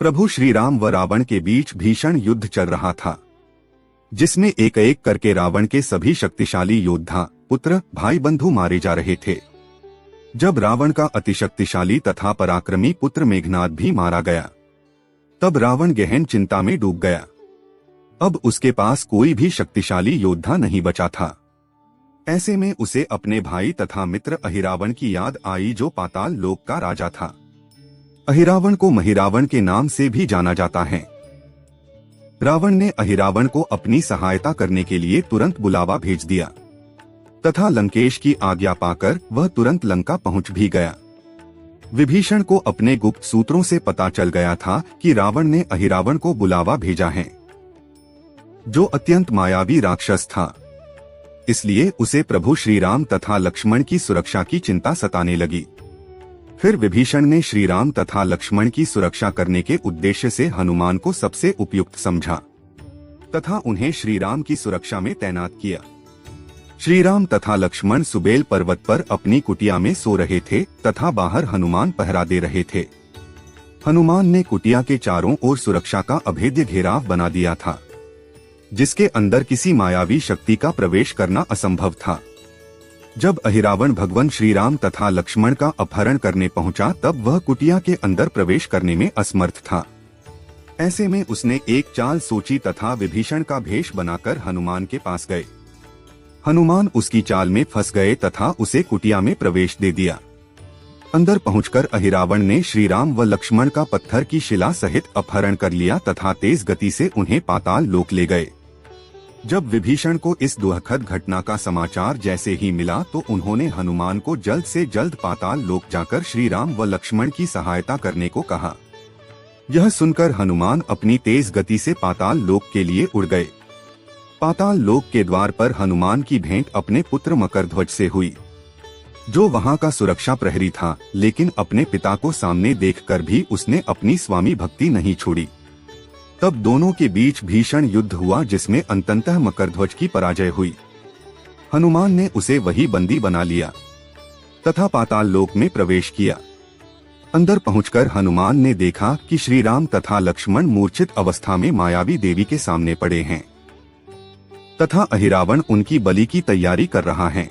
प्रभु श्री राम व रावण के बीच भीषण युद्ध चल रहा था, जिसमें एक एक करके रावण के सभी शक्तिशाली योद्धा, पुत्र, भाई बंधु मारे जा रहे थे। जब रावण का अतिशक्तिशाली तथा पराक्रमी पुत्र मेघनाद भी मारा गया, तब रावण गहन चिंता में डूब गया। अब उसके पास कोई भी शक्तिशाली योद्धा नहीं बचा था। ऐसे में उसे अपने भाई तथा मित्र अहिरावण की याद आई, जो पाताल लोक का राजा था। अहिरावण को महिरावण के नाम से भी जाना जाता है। रावण ने अहिरावण को अपनी सहायता करने के लिए तुरंत बुलावा भेज दिया तथा लंकेश की आज्ञा पाकर वह तुरंत लंका पहुंच भी गया। विभीषण को अपने गुप्त सूत्रों से पता चल गया था कि रावण ने अहिरावण को बुलावा भेजा है, जो अत्यंत मायावी राक्षस था। इसलिए उसे प्रभु श्री राम तथा लक्ष्मण की सुरक्षा की चिंता सताने लगी। फिर विभीषण ने श्री राम तथा लक्ष्मण की सुरक्षा करने के उद्देश्य से हनुमान को सबसे उपयुक्त समझा तथा उन्हें श्री राम की सुरक्षा में तैनात किया। श्री राम तथा लक्ष्मण सुबेल पर्वत पर अपनी कुटिया में सो रहे थे तथा बाहर हनुमान पहरा दे रहे थे। हनुमान ने कुटिया के चारों ओर सुरक्षा का अभेद्य घेराव बना दिया था, जिसके अंदर किसी मायावी शक्ति का प्रवेश करना असंभव था। जब अहिरावण भगवान श्री राम तथा लक्ष्मण का अपहरण करने पहुंचा, तब वह कुटिया के अंदर प्रवेश करने में असमर्थ था। ऐसे में उसने एक चाल सोची तथा विभीषण का भेष बनाकर हनुमान के पास गए। हनुमान उसकी चाल में फंस गए तथा उसे कुटिया में प्रवेश दे दिया। अंदर पहुंचकर अहिरावण ने श्री राम व लक्ष्मण का पत्थर की शिला सहित अपहरण कर लिया तथा तेज गति से उन्हें पाताल लोक ले गए। जब विभीषण को इस दुखद घटना का समाचार जैसे ही मिला, तो उन्होंने हनुमान को जल्द से जल्द पाताल लोक जाकर श्री राम व लक्ष्मण की सहायता करने को कहा। यह सुनकर हनुमान अपनी तेज गति से पाताल लोक के लिए उड़ गए। पाताल लोक के द्वार पर हनुमान की भेंट अपने पुत्र मकरध्वज से हुई, जो वहां का सुरक्षा प्रहरी था, लेकिन अपने पिता को सामने देखकर भी उसने अपनी स्वामी भक्ति नहीं छोड़ी। तब दोनों के बीच भीषण युद्ध हुआ, जिसमें अंततः मकरध्वज की पराजय हुई। हनुमान ने उसे वही बंदी बना लिया तथा पाताल लोक में प्रवेश किया। अंदर पहुंचकर हनुमान ने देखा कि श्री राम तथा लक्ष्मण मूर्छित अवस्था में मायावी देवी के सामने पड़े हैं तथा अहिरावण उनकी बलि की तैयारी कर रहा है।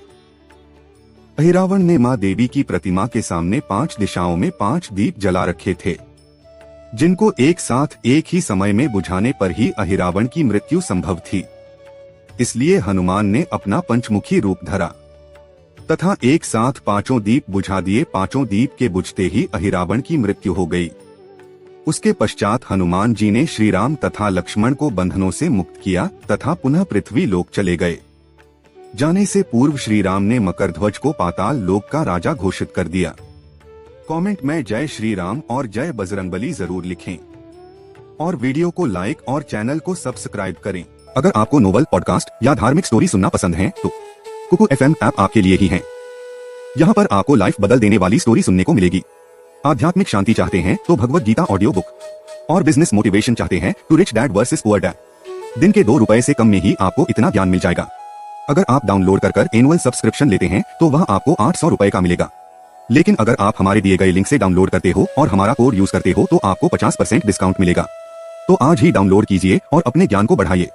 अहिरावण ने मां देवी की प्रतिमा के सामने 5 दिशाओं में 5 दीप जला रखे थे, जिनको एक साथ एक ही समय में बुझाने पर ही अहिरावण की मृत्यु संभव थी। इसलिए हनुमान ने अपना पंचमुखी रूप धरा तथा एक साथ 5 दीप बुझा दिए। 5 दीप के बुझते ही अहिरावण की मृत्यु हो गई। उसके पश्चात हनुमान जी ने श्री राम तथा लक्ष्मण को बंधनों से मुक्त किया तथा पुनः पृथ्वी लोक चले गए। जाने से पूर्व श्री राम ने मकरध्वज को पाताल लोक का राजा घोषित कर दिया। कमेंट में जय श्री राम और जय बजरंगबली जरूर लिखें और वीडियो को लाइक और चैनल को सब्सक्राइब करें। अगर आपको नोवेल, पॉडकास्ट या धार्मिक स्टोरी सुनना पसंद है, तो कुकू FM ऐप आपके लिए ही है। यहाँ पर आपको लाइफ बदल देने वाली स्टोरी सुनने को मिलेगी। आध्यात्मिक शांति चाहते हैं तो भगवत गीता ऑडियो बुक, और बिजनेस मोटिवेशन चाहते हैं तो rich dad versus poor dad. दिन के 2 रुपए से कम में ही आपको इतना ज्ञान मिल जाएगा। अगर आप डाउनलोड कर एनुअल सब्सक्रिप्शन लेते हैं तो वह आपको 800 रुपए का मिलेगा। लेकिन अगर आप हमारे दिए गए लिंक से डाउनलोड करते हो और हमारा कोड यूज करते हो तो आपको 50% डिस्काउंट मिलेगा। तो आज ही डाउनलोड कीजिए और अपने ज्ञान को बढ़ाइए।